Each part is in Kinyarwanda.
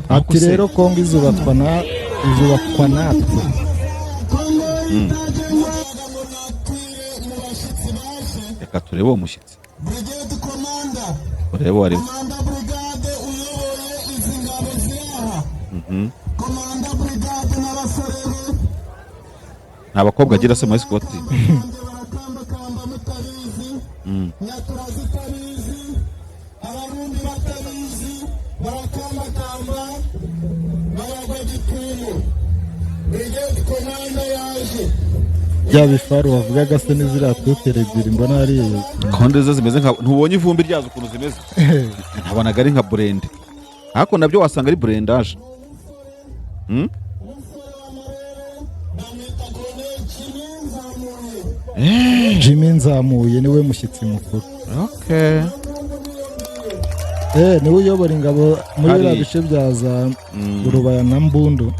ati rero Kongo izubakwa natwe. Reka turebe uwo mushyitsi. Urebe wari nta bakobwa agira se muri Scott. Bya bifaru wavugaga se n'izira tutere ebyiri mbona ari konde zo zimeze nka ntubonye ivumbi ryazo ukuntu zimeze. Ntabonaga ari nka blend. Hako nabyo wasanga ari blendage. Jimmy Nzamuye niwe mushyitsi mukuru. Okay. Niwe uyobora ingabo muri bya bice bya za Rubaya na Mbundu.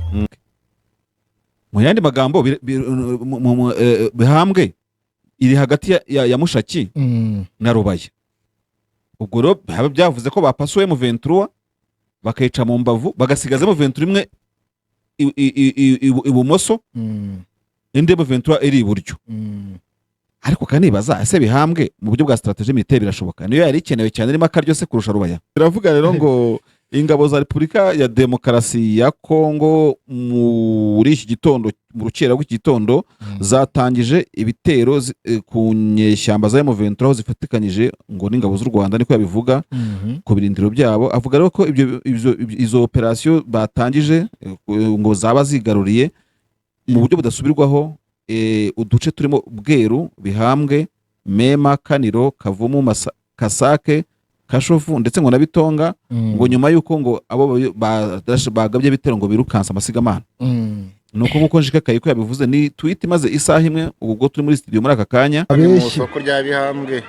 Mu yandi magambo Bihambwe iri hagati ya Mushaki na Rubaya. Ubwo rero haba byavuze ko bapasuye mu 23 bakayica mu mbavu bagasigaza mu 23 imwe ibumoso indi mu 23 iri iburyo. Ariko kanibaza ese Bihambwe mu buryo bwa strategy militaire birashoboka niyo yari ikenewe cyane irimo akaryo se kurusha Rubaya. Biravuga rero ngo ingabo za Repubulika ya Demokarasi ya Kongo muri iki gitondo mu rukera rw'iki gitondo zatangije ibitero ku nyeshyamba za M23 aho zifatikanyije ngo n'ingabo z'u Rwanda niko yabivuga ku birindiro byabo. Avuga rero ko izo operation batangije ngo zaba zigaruriye mu buryo budasubirwaho uduce turimo Bweru, Bihambwe, Mema, Kaniro, Kavumu, Kasake, Kashovu ndetse ngo na Bitonga ngo nyuma yuko ngo abo bagabye bitero ngo birukansa amasigamana. Nuko nkuko Njike Kayiko yabivuze ni tweet maze isaha imwe ubwo turi muri studio muri aka kanya. Mu soko rya Bihambwe.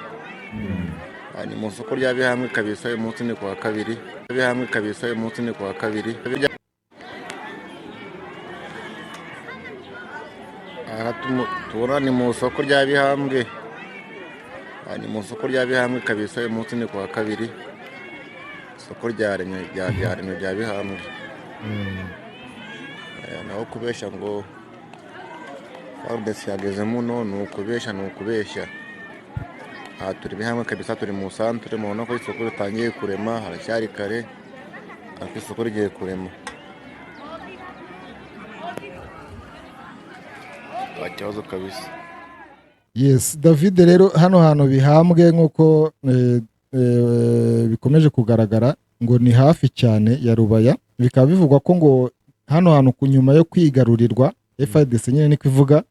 Ni mu soko rya Bihambwe kabisa uyu munsi ni kwa kabiri. Bihambwe kabisa uyu munsi ni kwa kabiri. Tubona ni mu soko rya Bihambwe. Ni mu soko rya Bihambwe kabisa uyu munsi ni kwa kabiri. Soko rya Bihambwe. Naho kubesha ngo Fardesi yageze muno ni ukubeshya. Turi Bihambwe kabisa turi mu santere mubona ko isoko ritangiye kurema haracyari kare ariko isoko rigiye kurema. Ikibazo kabisa. Yes, David rero hano hantu Bihambwe nkuko bikomeje kugaragara ngo ni hafi cyane ya Rubaya. Bikaba bivugwa ko ngo hano hantu kunyuma yo kwigarurirwa FARDC nyine niko ivuga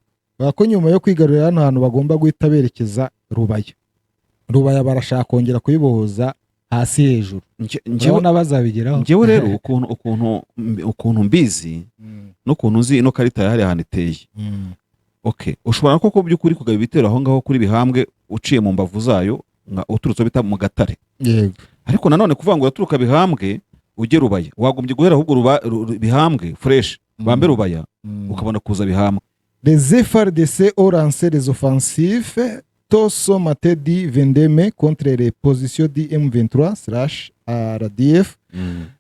ko nyuma yo kwigarurira hano hantu bagomba guhita berekeza Rubaya barashaka kongera kuyibohoza hasi hejuru. Njyewe bazabigeraho. Njyewe rero ukuntu mbizi n'ukuntu uzi ino karita yahari ahantu iteye. Okay, ushobora koko by'ukuri kugaba ibitero aho ngaho kuri Bihambwe uciye mu mbavu zayo uturutse bita mu Gatare. Yego. Ariko nanone kuvuga ngo uraturuka Bihambwe ujye Rubaya wagombye guhera ahubwo Bihambwe fresh bambe Rubaya ukabona kuza Bihambwe. Les FARDC ont lancé des offensives tôt ce matin du 22 mai contre les positions du M23/RDF.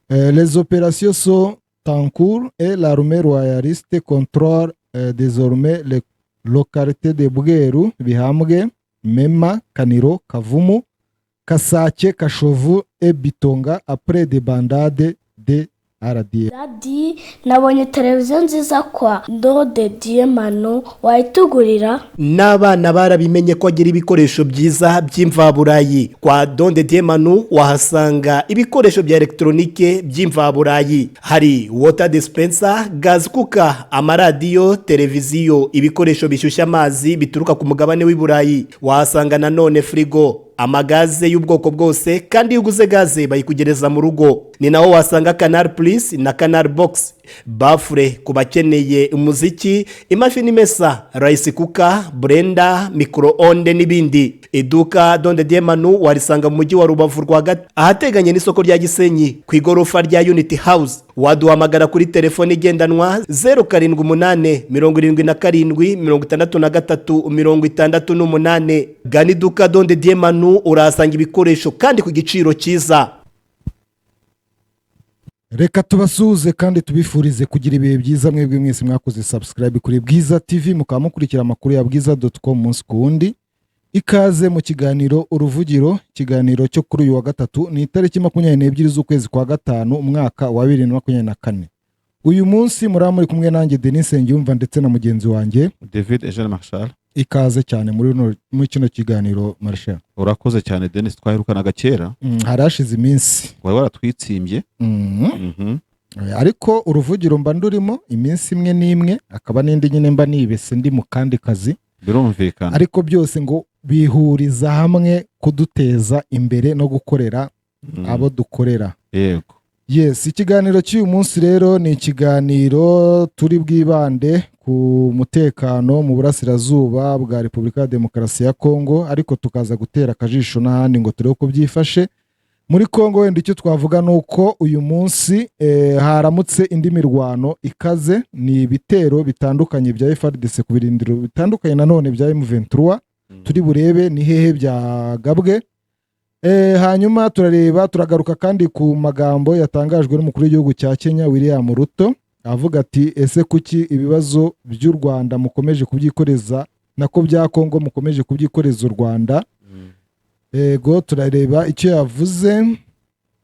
Les opérations sont en cours et l'armée royaliste contrôle désormais les localités de Bweru, Bihambwe, Mema, Kaniro, Kavumu, Kasake, Kashovu et Bitonga après des bandades de RDF. Dadi, nabonye televiziyo nziza kwa Ndode Diemano wayitugurira. N'abana barabimenye ko agira ibikoresho byiza by'imvaburayi. Kwa Ndode Diemano wahasanga ibikoresho bya elektronike by'imvaburayi. Hari water dispenser, gas cooker, amaradiyo, televiziyo, ibikoresho bishyushya amazi bituruka ku mugabane w'Iburayi. Wahasanga nanone frigo, amagaze y'ubwoko bwose kandi iyo uguze gaze bayikugereza mu rugo. Ni naho wasanga Canal Plus na Canal Box, bafure ku bakeneye umuziki, imashini imesa, rice cooker, blender, micro-onde n'ibindi. Iduka Ndode Diemano warisanga mu mujyi wa Rubavu rwagati ahateganye n'isoko rya Gisenyi ku igorofa rya Unity House. Waduhamagara kuri telefone igendanwa 078 77 63 Gana iduka Ndode Diemano urahasanga ibikoresho kandi ku giciro cyiza. reka tubasuhuze kandi tubifurize kugira ibihe byiza mwebwe mwese mwakoze subscribe kuri Bwiza TV mukaba mukurikira amakuru ya bwiza.com umunsi ku wundi. Ikaze mu kiganiro uruvugiro, ikiganiro cyo kuri uyu wa gatatu ni itariki 22 z'ukwezi kwa gatanu umwaka wa 2024. Uyu munsi muri kumwe nanjye Denis Ngiyumva ndetse na mugenzi wanjye David Eugene Marshal. Ikaze cyane muri kino kiganiro Marshal. Urakoze cyane Denis, twahirukanaga kera. Harashize iminsi. Wari waratwitsimbye. Ariko uruvugiro mba ndurimo iminsi imwe n'imwe, akaba n'indi nyine mba nibese ndi mu kandi kazi. Birumvikana. Ariko byose ngo bihuriza hamwe kuduteza imbere no gukorera abo dukorera. Yego. Yes, ikiganiro cy'uyu munsi rero ni ikiganiro turi bwibande ku mutekano mu burasirazuba bwa Repubulika ya Demokarasi ya Kongo, ariko tukaza gutera akajisho n'ahandi ngo turebe uko byifashe muri Kongo. Wenda icyo twavuga nuko uyu munsi haramutse indi mirwano ikaze, ni ibitero bitandukanye bya FARDC ku birindiro bitandukanye nanone bya M23. Turi burebe ni hehe byagabwe. Hanyuma turagaruka kandi ku magambo yatangajwe n'umukuru w'igihugu cya Kenya William Ruto, avuga ati ese kuki ibibazo by'u Rwanda mukomeje kubyikoreza nako bya Kongo mukomeje kubyikoreza u Rwanda. Ego turareba icyo yavuze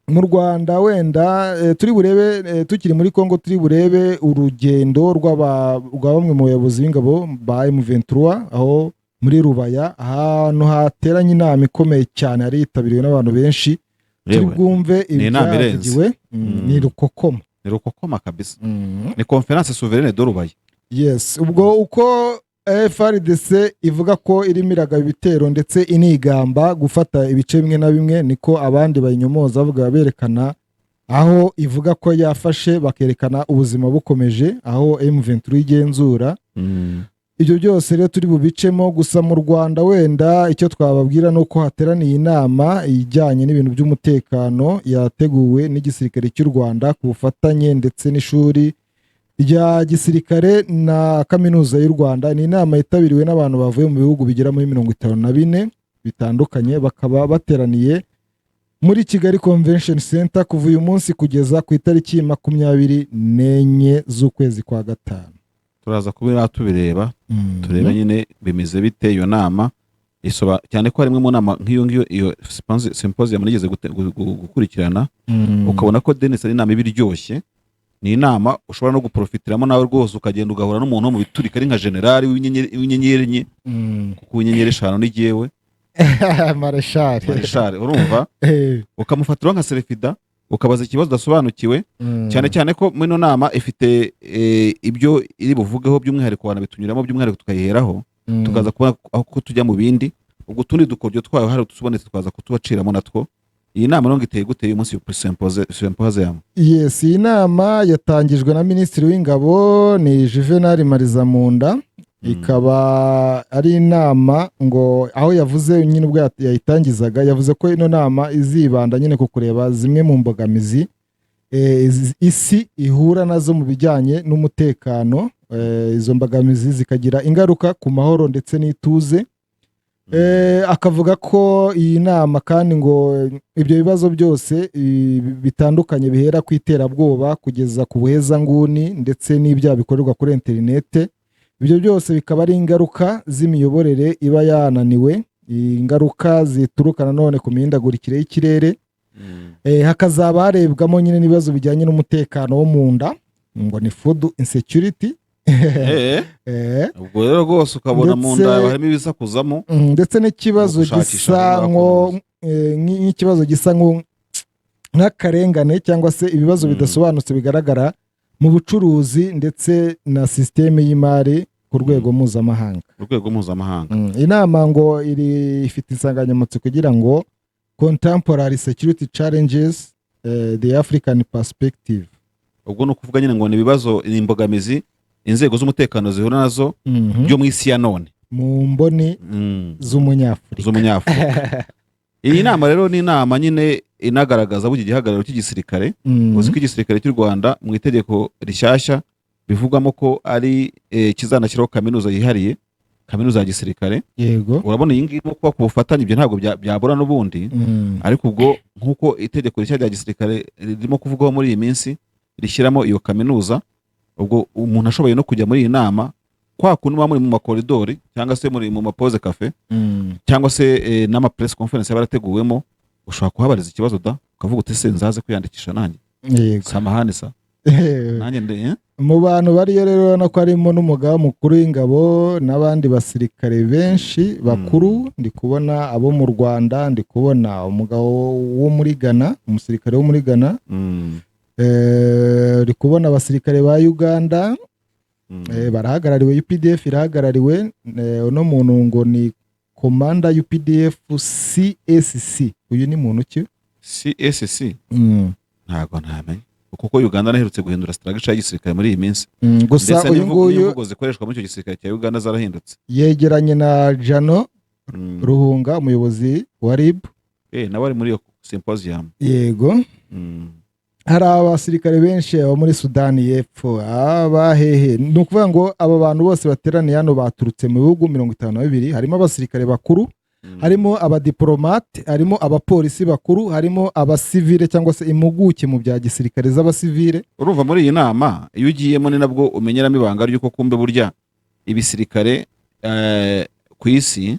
mu Rwanda. Wenda turi burebe tukiri muri Kongo, turi burebe urugendo rwa bamwe mu bayobozi b'ingabo ba M23 aho muri Rubaya, ahantu hateranye inama ikomeye cyane yari yitabiriwe n'abantu benshi. Turi bwumve ibyagiwe. Ni Rukokoma. Ni Rukokoma kabisa. Ni conference souveraine de Rubaya. Yes, ubwo uko FARDC ivuga ko irimo iragaba ibitero ndetse inigamba gufata ibice bimwe na bimwe, niko abandi bayinyomoza bavuga berekana aho ivuga ko yafashe, bakerekana ubuzima bukomeje aho M23 igenzura. Ibyo byose rero turi bubicemo. Gusa mu Rwanda wenda icyo twababwira nuko hateraniye inama ijyanye n'ibintu by'umutekano yateguwe n'igisirikare cy'u Rwanda ku bufatanye ndetse n'ishuri rya gisirikare na kaminuza y'u Rwanda. Ni inama yitabiriwe n'abantu bavuye mu bihugu bigera muri 54 bitandukanye, bakaba bateraniye muri Kigali Convention Center kuva uyu munsi kugeza ku itariki 24 z'ukwezi kwa gatanu. Turaza kubira tubireba tureba nyine bimeze bite iyo nama isoba cyane ko harimwe mu nama nk'iyo iyo symposium nigeze gukurikirana. Ukabona ko Denis ari inama ibiryoshye, ni inama ushobora no guprofitiramo nawe rwose, ukagenda ugahura n'umuntu wo mu biturika ari nka generali w'inyenyeri enye kuko inyenyeri 5 nigiyewe Marshal urumva, ukamufatira nka Serefida ukabaza ikibazo dasobanukiwe. Cyane cyane ko muri no nama ifite ibyo iri buvugeho by'umwihariko wana bitunyuramo by'umwihariko tukayiheraho, tukaza kubona aho tujya mu bindi. Ubwo tundi dukoryo twayo hari tusubonetse twaza kutubaciramo natwo. Iyi nama no ngiteye gute uyu munsi symposium? Yes, iyi nama yatangijwe na Minisitiri w'Ingabo ni Juvenal Marizamunda. Ikaba ari inama ngo aho yavuze nyine ubwo yayitangizaga, yavuze ko ino nama izibanda nyine ku kureba zimwe mu mbogamizi isi ihura nazo mu bijyanye n'umutekano. Izo mbogamizi zikagira ingaruka ku mahoro ndetse n'ituze. Akavuga ko iyi nama kandi ngo ibyo bibazo byose bitandukanye bihera ku iterabwoba kugeza ku buhezanguni ndetse n'ibyaha bikorerwa kuri interinete, ibyo byose bikaba ari ingaruka z'imiyoborere iba yananiwe, ingaruka zituruka nanone ku mihindagurikire y'ikirere. Hakazaba harebwamo nyine n'ibibazo bijyanye n'umutekano wo mu nda, ngo ni food insecurity. Ubwo rero rwose ukabona mu nda harimo ibisakuzamo, ndetse n'ikibazo gisa nk'ikibazo gisa nk'akarengane cyangwa se ibibazo bidasobanutse bigaragara mu bucuruzi ndetse na systeme y'imari ku rwego mpuzamahanga. Inama ngo ifite insanganyamatsiko kugira ngo contemporary security challenges the African perspective. Ubwo no kuvuga nyine ngo ni ibibazo n'imbogamizi inzego z'umutekano zihura nazo byo mu isi ya none mu mboni z'umunyafurika. Iyi nama rero ni inama nyine inagaragaza bugi gihagararo cy'igisirikare. Uzi ko igisirikare cy'u Rwanda mu itegeko rishyashya bivugamo ko ari kizanashyiraho kaminuza yihariye kaminuza ya gisirikare. yego Urabona iyi ngiyi kuba ku bufatanye ibyo ntabwo byabura n'ubundi, ariko ubwo nk'uko itegeko rishya rya gisirikare ririmo kuvugwaho muri iyi minsi rishyiramo iyo kaminuza, ubwo umuntu ashoboye no kujya muri iyi nama kwa kuntu muba muri mu makoridori cyangwa se muri mu mapoze cafe cyangwa se n'ama press conference yabarateguwemo, ushobora kuhabariza ikibazo da ukavuga uti se nzaze kwiyandikisha nanjye. yego Samahane sa nanjye mu bantu bariyo rero urabona ko harimo n'umugaba mukuru w'ingabo n'abandi basirikare benshi bakuru. Ndi kubona abo mu Rwanda, ndi kubona umugabo wo muri Ghana, umusirikare wo muri Ghana, ndi kubona abasirikare ba Uganda barahagarariwe, UPDF irahagarariwe, uno muntu ngo ni komanda UPDF CSC. Uyu ni muntu ki? CSC ntabwo ntamenye kuko Uganda naherutse guhindura strategy ya gisirikare muri iyi minsi. Gusa uyu nguyu imvugo zikoreshwa muri icyo gisirikare cya Uganda zarahindutse. Yegeranye na Jano Ruhunga, umuyobozi wa RIB. Nawe ari muri iyo symposium. Yego. Hari abasirikare benshi abo muri Sudani y'Epfo, abahehe. Ni ukuvuga ngo aba bantu bose bateraniye hano baturutse mu bihugu 52, harimo abasirikare bakuru, harimo abadiplomate, harimo abapolisi bakuru, harimo abasivile cyangwa se impuguke mu bya gisirikare z'abasivile. Urumva muri iyi nama iyo ugiyemo ni nabwo umenyeramo ibanga ry'uko kumbe burya ibisirikare ku isi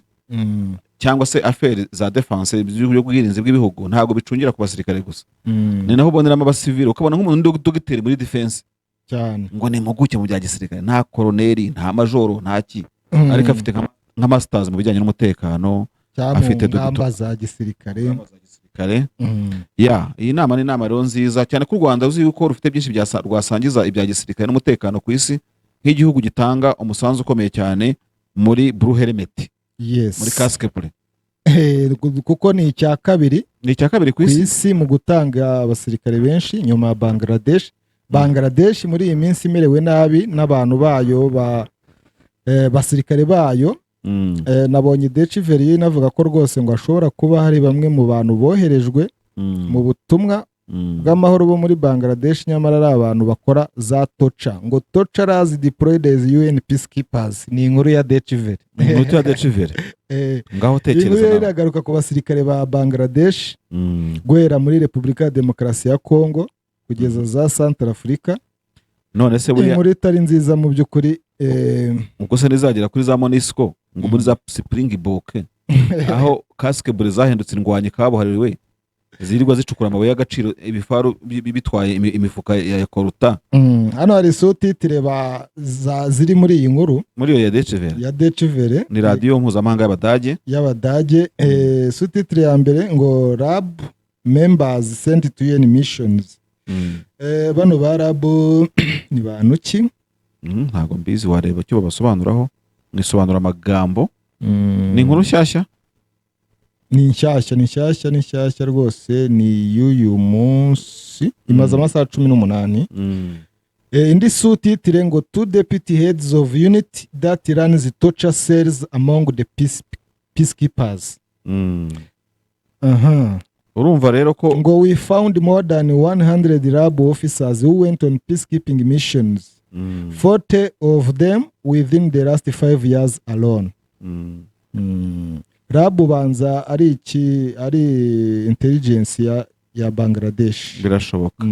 cyangwa se affaires za defense y'ubwirinzi bw'ibihugu ntabwo bicungira ku basirikare gusa. Ni naho uboneramo abasivile, ukabona nk'umuntu dogiteri muri defense cyane ngo ni impuguke mu bya gisirikare, nta koroneri, nta majoro, nta ki, ariko afite nka masters mu bijyanye n'umutekano, afite ingamba za gisirikare. Iyi nama ni inama rero nziza cyane ko u Rwanda uzi yuko rufite byinshi rwasangiza ibya gisirikare n'umutekano ku isi, nk'igihugu gitanga umusanzu ukomeye cyane muri Blue Helmet. Yes. Muri casque bleu. Kuko ni icya kabiri ku isi mu gutanga abasirikare benshi nyuma ya Bangladesh. Bangladesh muri iyi minsi imerewe nabi n'abantu bayo basirikare bayo. Nabonye Deciveri navuga ko rwose ngo ashobora kuba hari bamwe mu bantu boherejwe mu butumwa bw'amahoro bo muri Bangladesh, nyamara ari abantu bakora za toca, ngo torturers deployed as UN peacekeepers. Ni inkuru ya Deciveri. Ngaho tekereza nawe iragaruka ku basirikare ba Bangladesh guhera muri Repubulika ya Demokarasi ya Kongo kugeza za Central Africa. None se buriya inkuru itari nziza mu by'ukuri. Ubwo se nizagera kuri za MONUSCO ngo muri za Springbok aho casque bleu zahindutse indwanyi kabuhariwe zirirwa zicukura amabuye y'agaciro, ibifaru bitwaye imifuka ya koruta. Hano hari sous-titre ziri muri iyi nkuru, muri iyo ya Deciveri ni radio mpuzamahanga y'Abadage. Sous-titre ya mbere ngo RAB members sent to UN missions. Bano ba RAB ni bantu ki? Ntabwo mbizi, wareba cyo babasobanuraho, nisobanura amagambo. Ni inkuru nshyashya, ni nshyashya rwose, ni y'uyu munsi, imaze amasaha 18. Indi sous-titre ngo two deputy heads of unit that runs torture cells among the peacekeepers. Urumva rero ko ngo we found more than 100 RAB officers who went on peacekeeping missions. 40 of them within the last 5 years alone. RAB banza ari intelligence ya Bangladesh. Birashoboka.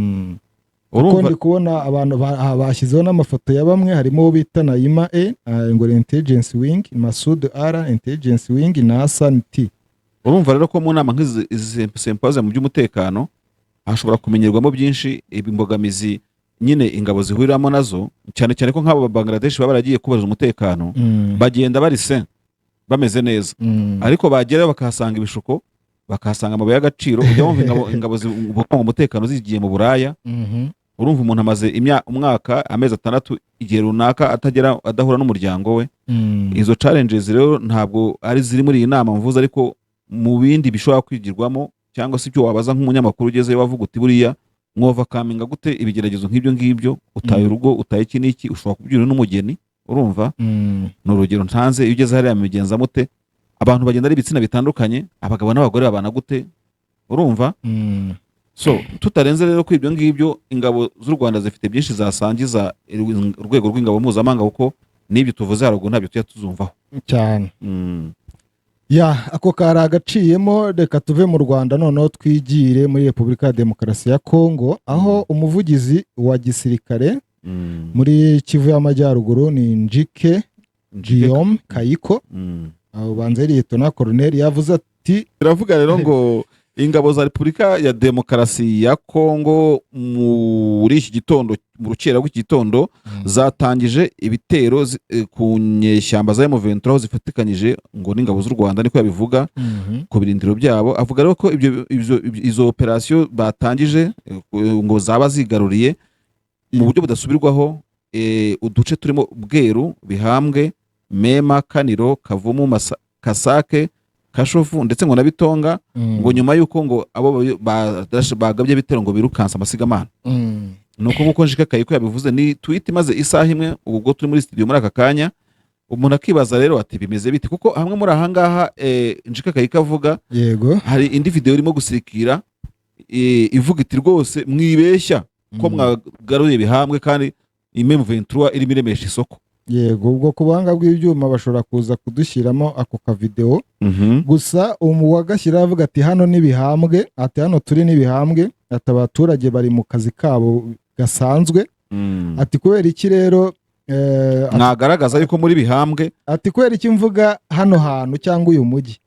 Urumva ndi kubona abantu bashyizeho n'amafoto ya bamwe, harimo bita Naima ngo intelligence wing, Masud intelligence wing na Hassan T. Urumva rero ko mu nama nk'izi symposium mu by'umutekano hashobora kumenyerwamo byinshi, imbogamizi nyine ingabo zihuriramo nazo, cyane cyane ko nk'abo Bangladesh baba baragiye kubaza umutekano, bagenda barise bameze neza, ariko bagera bakahasanga ibishuko, bakahasanga amabuye y'agaciro. Ujya wumva ingabo zibungabunga umutekano zigiye mu Buraya. Urumva umuntu amaze umwaka, amezi 6 igihe runaka adahura n'umuryango we. Izo challenges rero ntabwo ari ziri muri iyi nama mvuze, ariko mu bindi bishobora kwigirwamo, cyangwa se ibyo wabaza nk'umunyamakuru ugezeyo wavuga uti buriya mwovakaminga gute ibigeragezo nk'ibyo ngibyo, utaye urugo, utaye iki n'iki, ushobora kubyura n'umugeni. Urumva ni urugero ntanze, iyo ugeze hariya migenza mute, abantu bagenda ari ibitsina bitandukanye, abagabo n'abagore babana gute? Urumva so tutarenze rero ko ibyo ngibyo ingabo z'u Rwanda zifite byinshi zasangiza urwego rw'ingabo mpuzamahanga, kuko n'ibyo tuvuze haruguru ntabyo tujya tuzumvaho cyane. Ya, ako kari agaciyemo. Reka tuve mu Rwanda noneho twigire muri Repubulika ya Demokarasi ya Kongo, aho umuvugizi wa gisirikare muri Kivu y'Amajyaruguru ni Njike Guillaume Kayiko, ubanza yari Liyetona Koloneli, yavuze ati, biravuga rero ngo ingabo za Repubulika ya Demokarasi ya Kongo muri iki gitondo, mu rukera rw'iki gitondo, zatangije ibitero ku nyeshyamba za M23 aho zifatikanyije ngo n'ingabo z'u Rwanda, niko yabivuga ku birindiro byabo. Avuga rero ko izo operasiyo batangije ngo zaba zigaruriye mu buryo budasubirwaho uduce turimo Bweru, Bihambwe, Mema, Kaniro, Kavumu, Kasake, Kashovu ndetse ngo na Bitonga, ngo nyuma yuko ngo abo bagabye bitero ngo birukansa amasigamana. Nuko nkuko Njike Kayiko yabivuze, ni tweet imaze isaha imwe ubwo turi muri studio muri aka kanya. Umuntu akibaza rero ati bimeze bite, kuko hamwe muri ahangaha Njike Kayiko avuga, yego, hari indi video irimo gusirikira ivuga iti rwose mwibeshya ko mwagaruye Bihambwe kandi M23 irimo iremesha isoko. Yego, ubwo ku buhanga bw'ibyuma bashobora kuza kudushyiramo ako ka video. Gusa wagashyira avuga ati hano ni Bihambwe, ati hano turi ni Bihambwe, ati abaturage bari mu kazi kabo gasanzwe. Ati kubera iki rero mwagaragaza yuko muri Bihambwe, ati kubera iki mvuga hano hantu cyangwa uyu mujyi,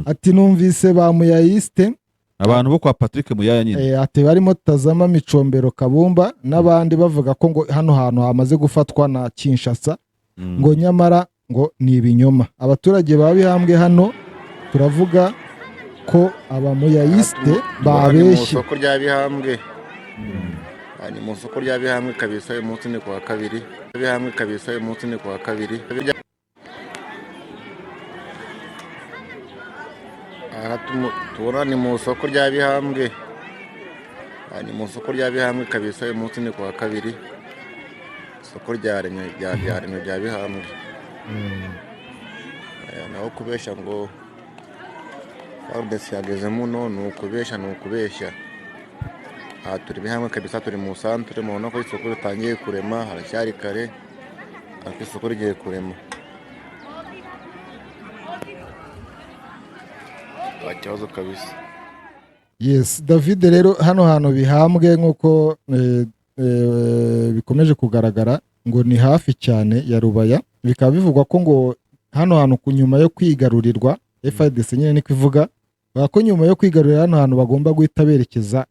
ati numvise ba Muyayiste, abantu bo kwa Patrick Muyaya nyine, ati barimo Tazama, Micombero, Kabumba n'abandi bavuga ko ngo hano hantu hamaze gufatwa na Kinshasa, ngo nyamara ngo ni ibinyoma. Abaturage ba Bihambwe hano turavuga ko aba Muyayiste babeshye. Mu soko rya Bihambwe, ni mu soko rya Bihambwe kabisa, uyu munsi ni kuwa kabiri. Bihambwe kabisa, uyu munsi ni kuwa kabiri. Tubona ni mu soko rya Bihambwe, ni mu soko rya Bihambwe kabisa, uyu munsi ni kuwa kabiri. Isoko rya Remye rya Bihambwe. Naho kubeshya ngo Fardesi yageze muno, ni ukubeshya. Aha turi Bihambwe kabisa, turi mu santere, mubona ko isoko ritangiye kurema, haracyari kare ariko isoko rigiye kurema. Ikibazo kabisa. Yes, David, rero hano hantu Bihambwe nk'uko bikomeje kugaragara ngo ni hafi cyane ya Rubaya. Bikaba bivugwa ko ngo hano hantu kunyuma yo kwigarurirwa, FARDC nyine niko ivuga, ko nyuma yo kwigarurira hano hantu bagomba guhita berekeza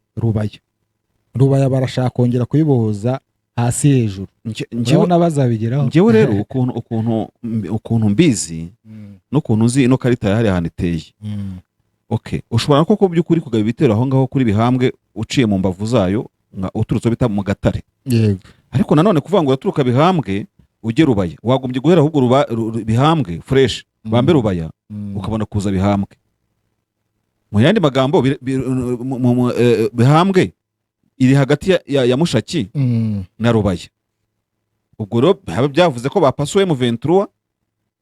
Rubaya barashaka kongera kuyibohoza hasi hejuru. Njyewe bazabigeraho. Njyewe rero ukuntu mbizi n'ukuntu uzi ino karita yahari ahantu iteye. Okay, ushobora koko by'ukuri kugaba ibitero aho ngaho kuri Bihambwe uciye mu mbavu zayo uturutse bita mu Gatare. Yego. Ariko nanone kuvuga ngo uraturuka Bihambwe ujye Rubaya, wagombye guhera ahubwo Bihambwe fresh, bambe Rubaya ukabona kuza Bihambwe. Mu yandi magambo Bihambwe iri hagati ya Mushaki na Rubaya. Ubwo rero haba byavuze ko bapasuye M23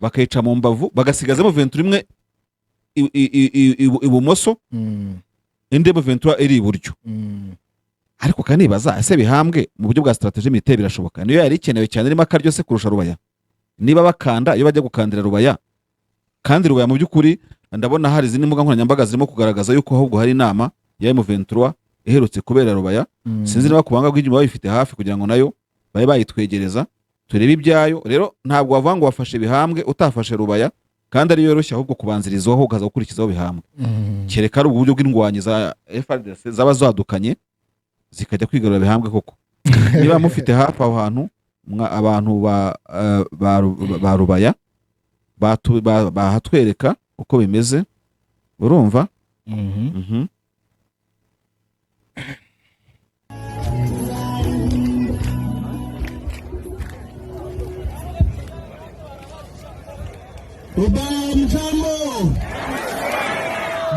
bakayica mu mbavu bagasigaza M23 ibumoso, indi M23 iri iburyo. Ariko kandi nibaza ese Bihambwe mu buryo bwa strategy militaire birashoboka, niyo yari ikenewe cyane rima karyo se kurusha Rubaya. Niba bakanda iyo bajya gukandira Rubaya, kandi Rubaya mu by'ukuri ndabona hari zindi mbuga nkoranyambaga zirimo kugaragaza yuko ahubwo hari inama ya M23 iherutse kubera Rubaya. Sinzi niba kubanga bw'inyuma babifite hafi kugira ngo nayo baye bayitwegereza turebe ibyayo. Rero ntabwo wavuga ngo wafashe Bihambwe utafashe Rubaya, kandi ari yoroshye ahubwo kubanzirizaho ukaza gukurikizaho Bihambwe. Kereka ari uburyo bw'indwanyi za FARDC zaba zadukanye zikajya kwigarura Bihambwe koko. Niba mufite hafi aho hantu abantu ba Rubaya bahatwereka uko bimeze, urumva?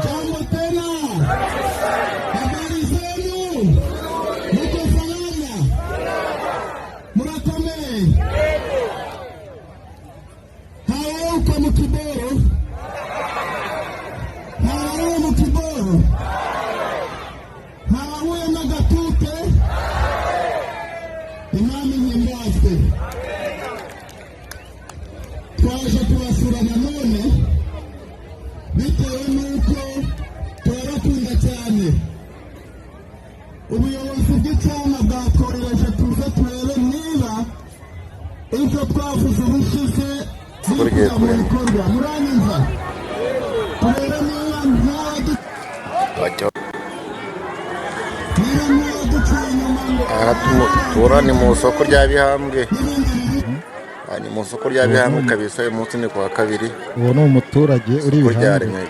Jambo tena, habari zenu, muko salama, murakomeye. Hawe uko mukiboro, hawe mukiboro, hawe nagatute, imami nyembazwe. twaje kubasura nanone bitewe n'uko turabakunda cyane. Ubuyobozi bw'icyama bwatwohereje tuze turebe niba ibyo twavuze ubushize bishyira mu bikorwa. Muranyumva? Turebe niba aha tura ni mu isoko rya Bihambwe. Ni mu isoko rya Bihambwe kabisa, uyu munsi ni kuwa kabiri. uwo ni umuturage uri Isoko Bihambwe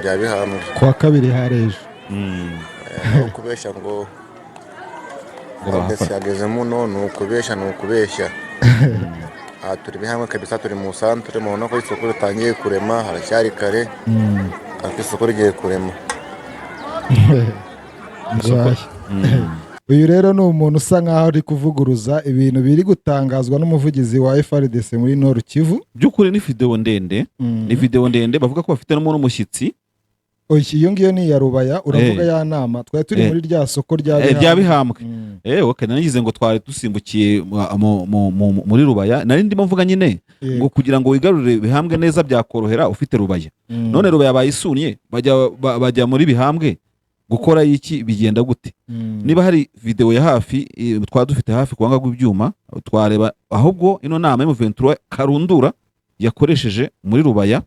rya Bihambwe. kuwa kabiri hareje. Aho kubeshya ngo ndetse yagezemo ni ukubeshya. Aha turi Bihambwe kabisa, turi mu santere, mubona ko isoko ritangiye kurema, haracyari kare ariko isoko rigiye kurema. Nzashya. Uyu rero ni umuntu usa nkaho ari kuvuguruza ibintu biri gutangazwa n'umuvugizi wa FARDC muri Nord Kivu. by'ukuri ni video ndende, ni video ndende bavuga ko bafite n'umushyitsi. Iyo ngiyo ni iya Rubaya, uravuga ya nama twari turi muri rya soko rya Bihambwe. Okay, nanigize ngo twari dusimbukiye muri Rubaya, nari ndimo mvuga nyine ngo kugira ngo wigarurire Bihambwe neza byakorohera ufite Rubaya. None Rubaya bayisunye bajya muri Bihambwe gukora iki, bigenda gute? Niba hari video ya hafi twari dufite hafi kuwanga gw'ibyuma twareba, ahubwo ino nama y'M23 karundura yakoresheje muri Rubaya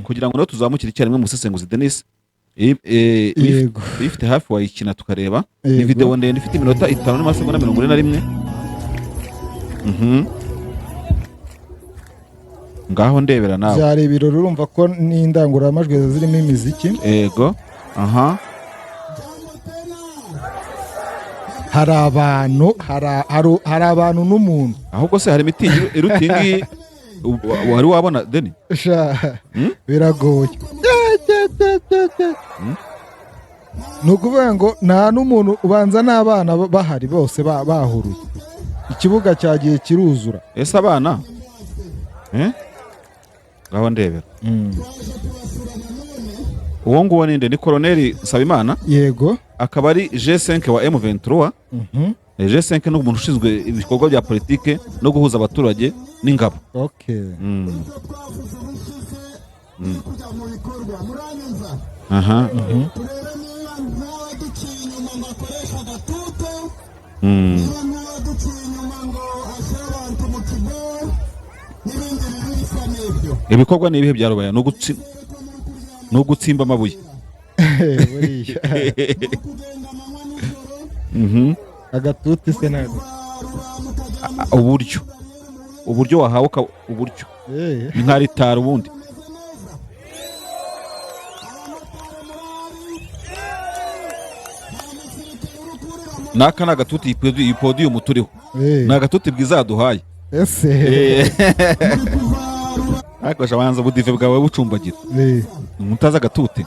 kugira ngo no tuzamukire icyarimwe mu sesenguzi. Denis ifite hafi wayikina tukareba. Ni video ndende ifite iminota 5 n'amasegonda 41. Ngaho ndebera nawe. Byari ibirori, urumva ko n'indangururamajwi zirimo imiziki. Yego. Aha. Hari abantu n'umuntu. Ahubwo se hari mitingi irutingi wari wabona Deni? Biragoye. Nukuvuga ngo nta n'umuntu ubanza n'abana bahari bose bahuruye. Ikibuga cyagiye kiruzura. Ese abana? Ngaho ndebera. Uwo nguwo ninde? Ni Colonel Nsabimana. Yego. Akaba ari G5 wa M23. G5 ni umuntu ushinzwe ibikorwa bya politike no guhuza abaturage n'ingabo. Okay. Aha. Ibikorwa ni ibihe bya Rubaya? No gutsimba amabuye. Agatuti senado. Uburyo wahawe uburyo. Nka ritara ubundi. Naka nagatuti ipodium turiho. Nagatuti bwiza yaduhaye. Ese. Ariko shabanza budive bwawe bucumbagira. Mutaza agatuti.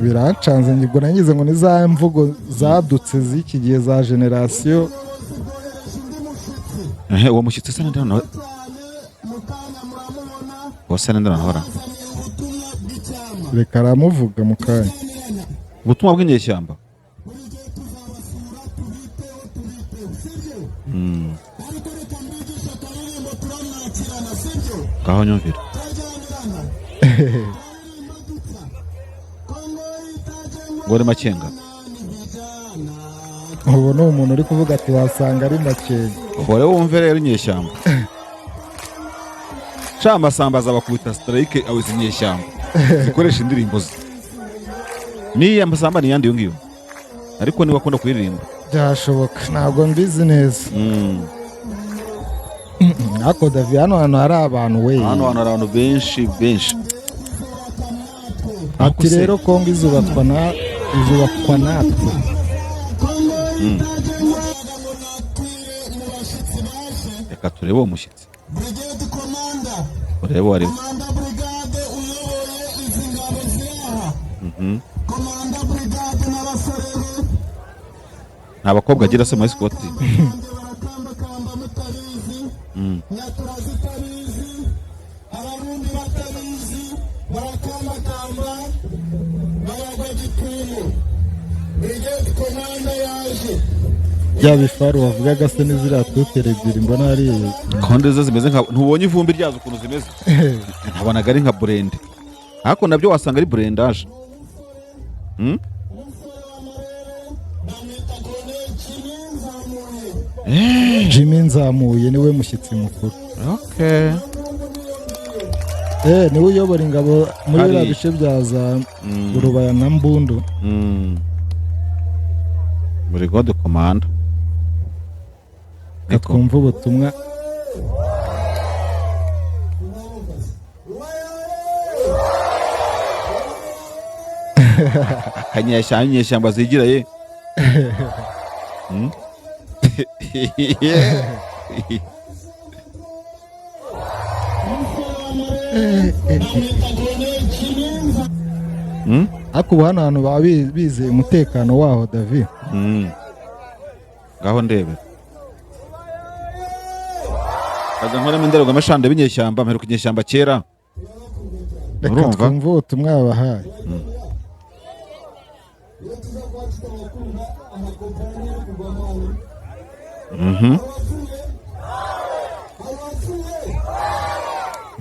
Birancanze ngibwo nangize ngo ni za mvugo zadutse z'iki gihe za generation. Uwo mushyitsi se ndana wose ndana hora. Reka aramuvuga mu kanya. Ubutumwa bw'inyeshyamba. Ngaho nyumvira. Ngore Makenga. Ubu ni umuntu uri kuvuga ati wasanga ari Makenga. Hore wumve rero inyeshyamba. Shamba sambaza bakubita strike awize inyeshyamba. Zikoresha indirimbo ze. Ni amasamba ni yandi yongiyo. Ariko ni wakunda kuririmba. Byashoboka, ntabwo mbizi neza. Ako Davi hano hari abantu we. Hano hari abantu benshi. Ati rero Kongo izubakwa natwe. Reka turebe uwo mushyitsi. Urebe wari. Nta bakobwa agira se muri Scott. bya bifaru wavugaga se n'iziriya tutere ebyiri mbona ari konde zo zimeze nka ntubonye ivumbi ryazo ukuntu zimeze ntabonaga ari nka burende ariko nabyo wasanga ari burendage Jimmy Nzamuye niwe mushyitsi mukuru. Okay. Niwe uyobora ingabo muri biriya bice bya za Rubaya na Mbundu. Muri God Command. Katwumva ubutumwa. Kanyeshyamba zigira ye. Ako hano hantu baba bizeye umutekano waho David. Ngaho ndebe. Kaza nkoramo indorerwamo eshanu b'inyeshyamba mperuka inyeshyamba kera. Reka twumve ubutumwa yabahaye.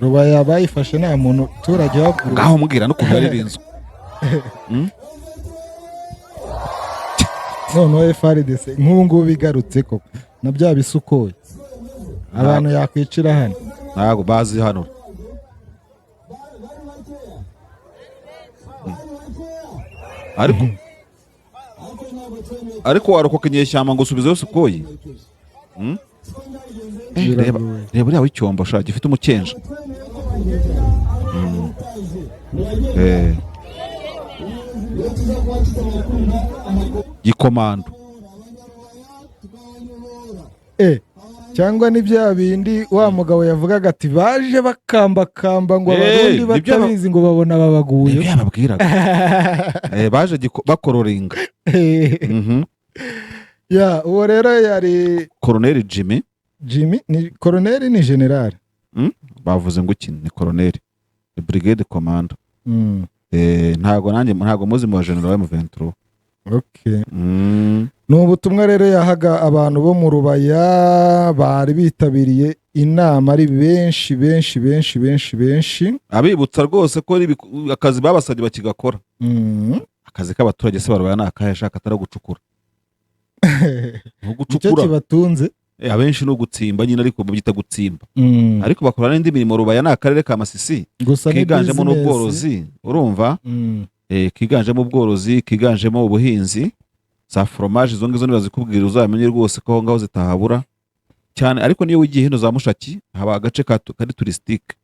Rubaya bayifashe nta muntu turajye wagura. Ngaho mubwira n'ukuntu ari inzu. None FARDC nk'ubu ngubu bigarutse ko na bya bisukoye abantu yakwicira hano ntago bazi hano. ariko warokoka inyeshyamba ngo usubizeyo sukoyi. Reba uriya w'icyombo shaka gifite umukenja. Gikomando. Cyangwa ni bya bindi wa mugabo yavugaga ati baje bakambakamba ngo abarundi batabizi ngo babona babaguye. Ibyo yababwiraga. Baje bakororinga. Ya uwo rero yari Colonel Jimmy. Ni Colonel ni General. Bavuze ngo iki ni Colonel. Brigade Commando. Ntago muzi mu General wa M23. Okay. Ni ubutumwa rero yahaga abantu bo mu Rubaya bari bitabiriye inama ari benshi. Abibutsa rwose ko akazi babasabye bakigakora. Akazi k'abaturage se barubaya nakahesha katara gucukura. Icyo kibatunze. Abenshi no gutsimba nyine ariko babyita gutsimba. Ariko bakora n'indi mirimo. Rubaya ni akarere ka Masisi kiganjemo n'ubworozi urumva. Kiganjemo ubworozi, kiganjemo ubuhinzi, za fromage izo ngizo nibazikubwira uzamenye rwose ko aho ngaho zitahabura cyane. Ariko niyo wigiye hino za Mushaki haba agace kari touristique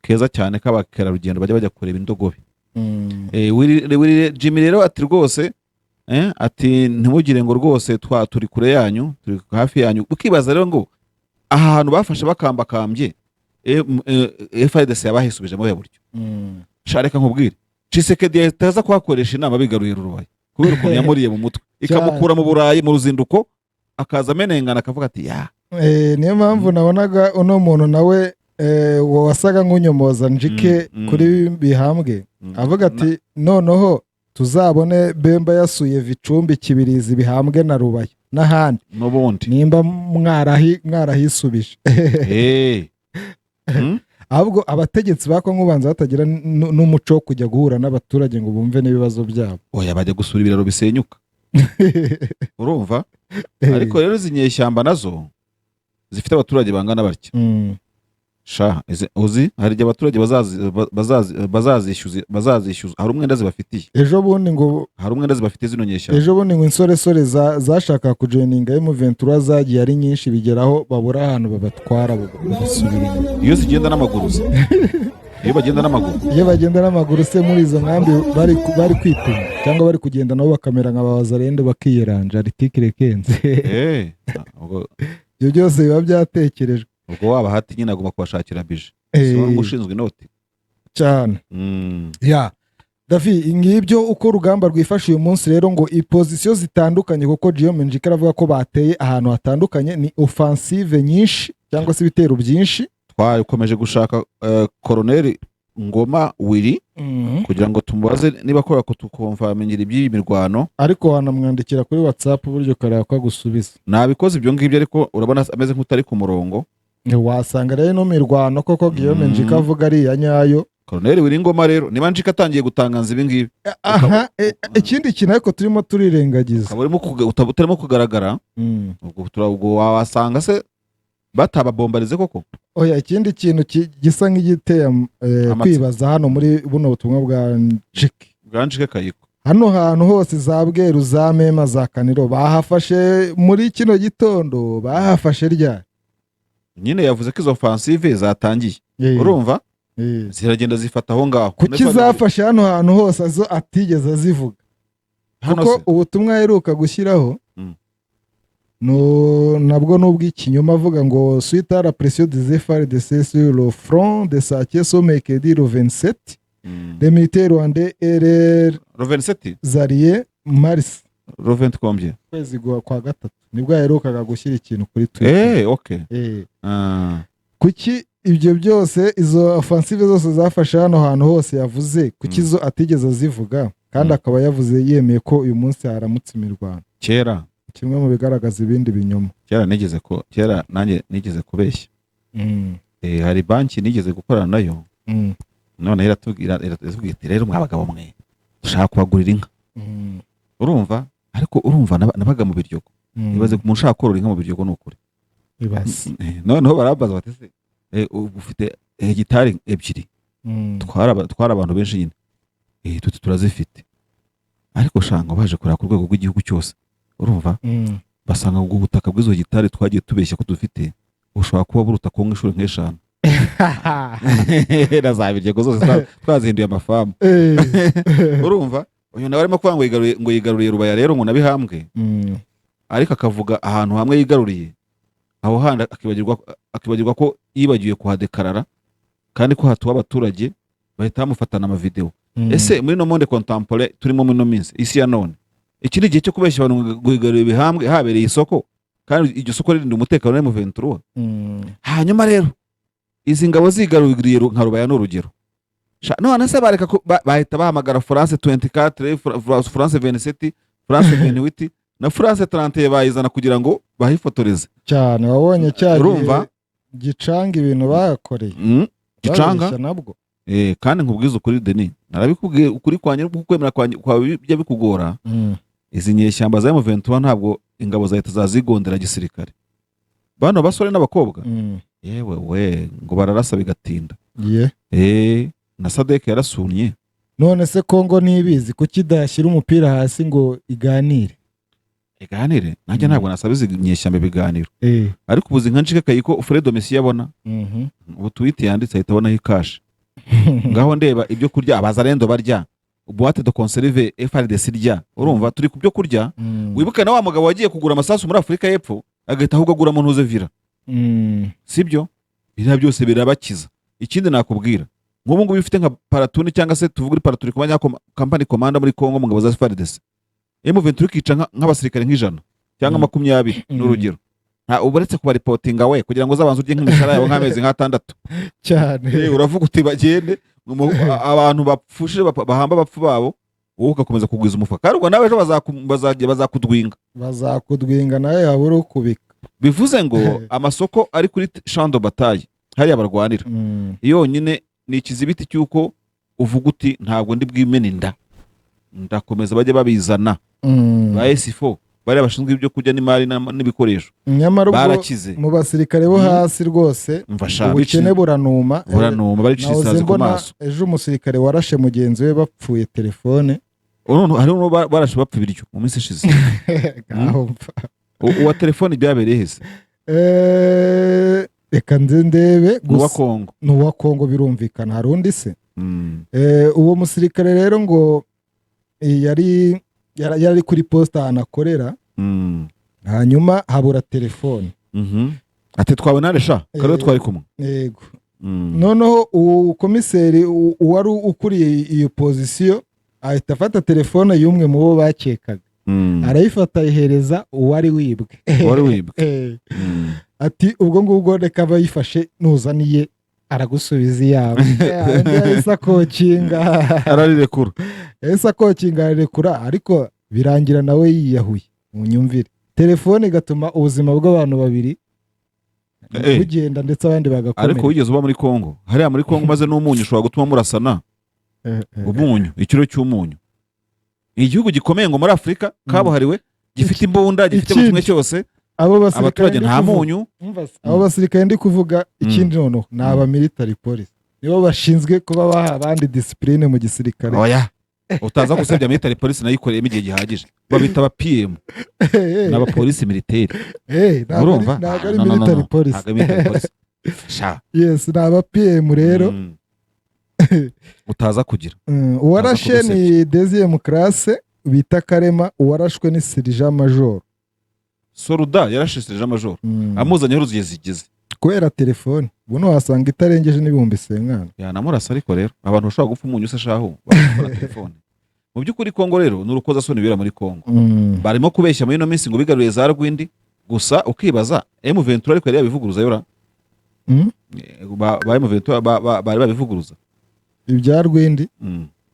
keza cyane k'abakerarugendo bajya kureba indogobe. Jimmy rero ati rwose ati ntimugire ngo rwose turi kure yanyu, turi hafi yanyu. Ukibaza rero ngo aha hantu bafashe bakambakambye FARDC yabahisubije mu buryo. Shareka nkubwire Tshisekedi yataza kuhakoresha inama bigaruye Rubaya kubera ukuntu yamuriye mu mutwe ikamukura mu Burayi mu ruzinduko akaza amenengana akavuga ati niyo mpamvu nabonaga uno muntu nawe wasaga nk'unyomoza njike kuri Bihambwe avuga ati noneho tuzabone Bemba yasuye Vicumbi, Kibirizi, Bihambwe na Rubaya n'ahandi n'ubundi nimba mwarahisubije. Ahubwo abategetsi bako nk'ubanza batagira n'umuco wo kujya guhura n'abaturage ngo bumve n'ibibazo byabo. Oya bajya gusura ibiraro bisenyuka. Urumva? Ariko rero izi nyeshyamba nazo zifite abaturage bangana batya. Uzi hari igihe abaturage bazazishyuza hari umwenda zibafitiye. Ejo bundi ngo hari umwenda zibafitiye zino nyeshyamba. Ejo bundi ngo insoresore zashaka kujoininga M23 zagiye ari nyinshi bigeraho babura ahantu babatwara basubira. Iyo zigenda n'amaguru. Iyo bagenda n'amaguru se muri izo nkambi bari kwituma cyangwa bari kugenda nabo bakamera nka Bazarende bakiyeranja article kenze. Ibyo byose biba byatekerejwe. Ubwo waba hati nyine agomba kubashakira bije. So ngushinzwe inoti. Cyane. Davi ngibyo uko rugamba rwifashe uyu munsi rero ngo iposition zitandukanye kuko Guillaume Njika aravuga ko bateye ahantu hatandukanye ni offensive nyinshi cyangwa se ibitero byinshi. Twakomeje gushaka Colonel Ngoma Willy kugira ngo tumubaze niba akora kutukonfamenyira iby'iyi mirwano, ariko wanamwandikira kuri WhatsApp uburyo kareba ko agusubiza. nabikoze ibyo ngibyo ariko urabona ameze nk'utari ku murongo. Wasanga rero no mirwano koko Guillaume Njika avuga ari ya nyayo. Colonel Willy Ngoma rero niba Njika atangiye gutangaza ibi ngibi, aha ikindi kintu ariko turimo turirengagiza, utarimo kugaragara, ubwo wasanga se batababombarize koko. Oya, ikindi kintu gisa nk'igiteye kwibaza hano muri buno butumwa bwa Njike Kayiko, hano hantu hose za Bweru, za Mema, za Kaniro bahafashe muri kino gitondo, bahafashe ryari? nyine yavuze ko izo offensive zatangiye, urumva ziragenda zifata aho ngaho. Kuki zafashe hano hantu hose azo atigeze azivuga? Kuko ubutumwa aheruka gushyiraho no nabwo n'ubw'ikinyoma avuga ngo suite à la pression des FARDC sur le front de Sake Somekedi le 27, les militaires rwandais RR le 27 Zarie Mars le 20 combien kwezi kwa gatatu nibwo aherukaga gushyira ikintu kuri Twitter. Okay. Kuki ibyo byose izo offensive zose zafashe hano hantu hose yavuze kuki zo atigeze azivuga kandi akaba yavuze yemeye ko uyu munsi haramutse imirwano? Kera kimwe mu bigaragaza ibindi binyoma. Kera nanjye nigeze kubeshya. Hari banki nigeze gukorana nayo, none iratubwira iti rero mwabagabo mwe dushaka kubagurira inka. Urumva, ariko urumva nabaga mu Biryogo. Ibaze umuntu ushaka korora inka mu Biryogo n'ukuri. Noneho barabaza bati se ufite hegitari 2 twara abantu benshi nyine, turazifite, ariko shanga baje kureba ku rwego rw'igihugu cyose, urumva, basanga ubwo butaka bw'izo hegitari twagiye tubeshya ko dufite ushobora kuba buruta ku inshuro nk'eshanu. na za Biryogo zose twazihinduye amafamu. Urumva, uyu nawe arimo kuvuga ngo yigaruriye Rubaya rero ngo nabihambwe, ariko akavuga ahantu hamwe yigaruriye, aho handi akibagirwa ko yibagiwe kuhadekarara kandi ko hatuwe abaturage bahita bamufatana amavideo. Ese muri no monde contemporain turimo muri no minsi isi ya none, iki ni igihe cyo kubeshya abantu guhigarura ibihambwe habereye isoko kandi iryo soko ririnda umutekano wa M23. Hanyuma rero izi ngabo zigaruriye nka Rubaya n'urugero, none se bareka bahita bahamagara France 24, France 27, France 28 na France 30 bayizana kugira ngo bahifotoreze cyane. Wabonye cyane urumva gicanga ibintu bakoreye gicanga nabwo. Kandi nkubwiza ukuri Denis, narabikubwiye ukuri kwanye kwemera kwa bijya bikugora. Izi nyeshyamba za M23 ntabwo ingabo za leta zazigondera gisirikare, bano basore n'abakobwa yewe we ngo bararasa bigatinda. Na Sadek yarasunye. None se Kongo nibizi kuki dashyira umupira hasi ngo iganire? Nanjye ntabwo nasabiza nyeshyamba biganiro, ariko ubuzi nka Njike Kayiko Fredo Messi yabona ubu tweet yanditse ahita abona hikash ngaho ndeba ibyo kurya abazarendo barya, boîte de conserve FARDC rya, urumva turi ku byo kurya. Wibuke na wa mugabo wagiye kugura amasasu muri Afrika y'Epfo agahita ahubwo agura mu ntuze vira, sibyo? Biriya byose birabakiza. Ikindi nakubwira, nk'ubu ngubu bifite nka paratuni cyangwa se tuvuga paratuni kumanya company commander muri Kongo mu ngabo za FARDC, M23 kica nk'abasirikare nk'ijana cyangwa 20 n'urugero, nta uburetse kuba reportinga we kugira ngo zabanze urye nk'imishara yabo nk'amezi nk'atandatu cyane. Uravuga uti bagende abantu bapfushije bahamba bapfu babo, wowe ugakomeza kugwiza umufuka, kandi ubwo nawe ejo bazakudwinga nawe yabura ukubika. Bivuze ngo amasoko ari kuri champ de bataille hariya barwanira yonyine ni ikizibiti cy'uko uvuga uti ntabwo ndi bwimene ndakomeza bajye babizana ba S4 bari abashinzwe ibyo kujya n'imari n'ibikoresho. Barakize mu basirikare bo hasi rwose, ubukene buranuma baricisa ku maso. Ejo umusirikare warashe mugenzi we bapfuye telefone, hari barashe bapfa ibiryo mu minsi ishize. Uwa telefone byabereye hese? Reka ndebe n'uwa Kongo birumvikana. Hari undi se? Uwo musirikare rero ngo yari kuri posta ahantu akorera, hanyuma habura telefone. Ati twawe naresha kare twari kumwe. Yego. Noneho ukomiseri wari ukuriye iyo pozisiyo ahita afata telefone y'umwe mu bo bakekaga, arayifata ayihereza uwari wibwe. Ati ubwo ngubwo reka bayifashe nuzaniye aragusubiza iyabo yahise akokinga ararirekura yahise akokinga ararekura ariko birangira nawe yiyahuye mu nyumvire telefone igatuma ubuzima bw'abantu babiri bugenda ndetse abandi bagakomera. ariko wigeze uba muri Kongo, hariya muri Kongo maze n'umunyu ushobora gutuma murasana. Umunyu, ikiro cy'umunyu, igihugu gikomeye ngo muri Afurika kabuhariwe gifite imbunda, gifite buri kimwe cyose, abaturage nta munyu. Abo basirikare ndi kuvuga ikindi noneho ni aba military police, nibo bashinzwe kuba baha abandi discipline mu gisirikare. Oya, utaza gusebya military police nayo ikoreyemo igihe gihagije, babita aba PM n'abapolisi militaire. Urumva ntabwo ari military police. Yes, ni aba PM rero utaza kugira. Uwarashe ni deuxième classe bita Karema, uwarashwe ni sergent major. Soruda yarashe sergent major, amuzanye ruziye zigize kubera telefone. Buno wasanga itarengeje n'ibihumbi 50. yanamurasa. Ariko rero abantu bashobora gupfa umunyu se shaho bakora telefone. Mu by'ukuri Kongo rero n'urukoza soni bira muri Kongo. Barimo kubeshya muri no minsi ngo bigaruriye za Rwindi, gusa ukibaza M23 ariko yari yabivuguruza yora. Ba M23 bari babivuguruza ibya Rwindi.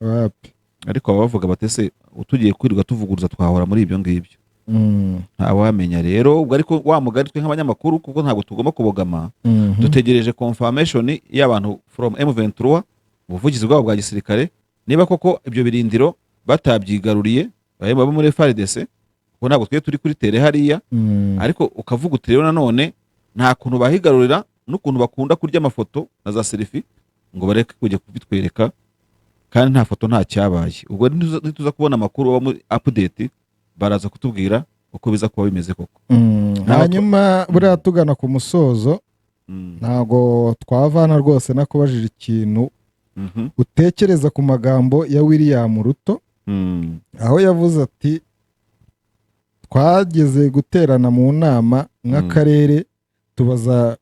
Wapi ariko bavuga batese utugiye kwirirwa tuvuguruza twahora muri ibyo ngibyo. Nta wamenya rero ubwo, ariko wa mugari twe nk'abanyamakuru kuko ntabwo tugomba kubogama. Dutegereje confirmation y'abantu from M23, ubuvugizi bwabo bwa gisirikare, niba koko ibyo birindiro batabyigaruriye baba muri FARDC, kuko ntabwo twe turi kuri tere hariya. Ariko ukavuga uti rero nanone nta kuntu bahigarurira n'ukuntu bakunda kurya amafoto na za selfie ngo bareke kujya kubitwereka, kandi nta foto nta cyabaye. Ubwo nituza kubona amakuru aba muri update baraza kutubwira uko biza kuba bimeze koko. Hanyuma buriya tugana ku musozo, ntago twavana rwose nakubajije ikintu utekereza ku magambo ya William Ruto, aho yavuze ati twageze guterana mu nama nk'akarere tubaza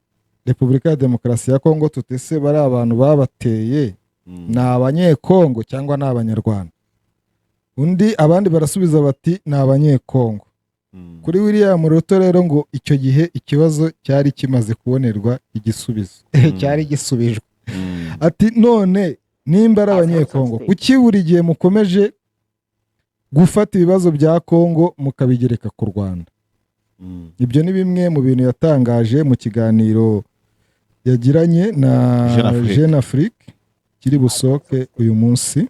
Repubulika ya Demokarasi ya Kongo tutese bari abantu babateye ni abanyekongo cyangwa ni abanyarwanda. Undi abandi barasubiza bati ni abanyekongo. Kuri William Ruto rero ngo icyo gihe ikibazo cyari kimaze kubonerwa igisubizo cyari gisubijwe. Ati none nimba ari abanyekongo kuki buri gihe mukomeje gufata ibibazo bya Kongo mukabigereka ku Rwanda? Ibyo ni bimwe mu bintu yatangaje mu kiganiro yagiranye na Jeune Afrique kiri busoke uyu munsi.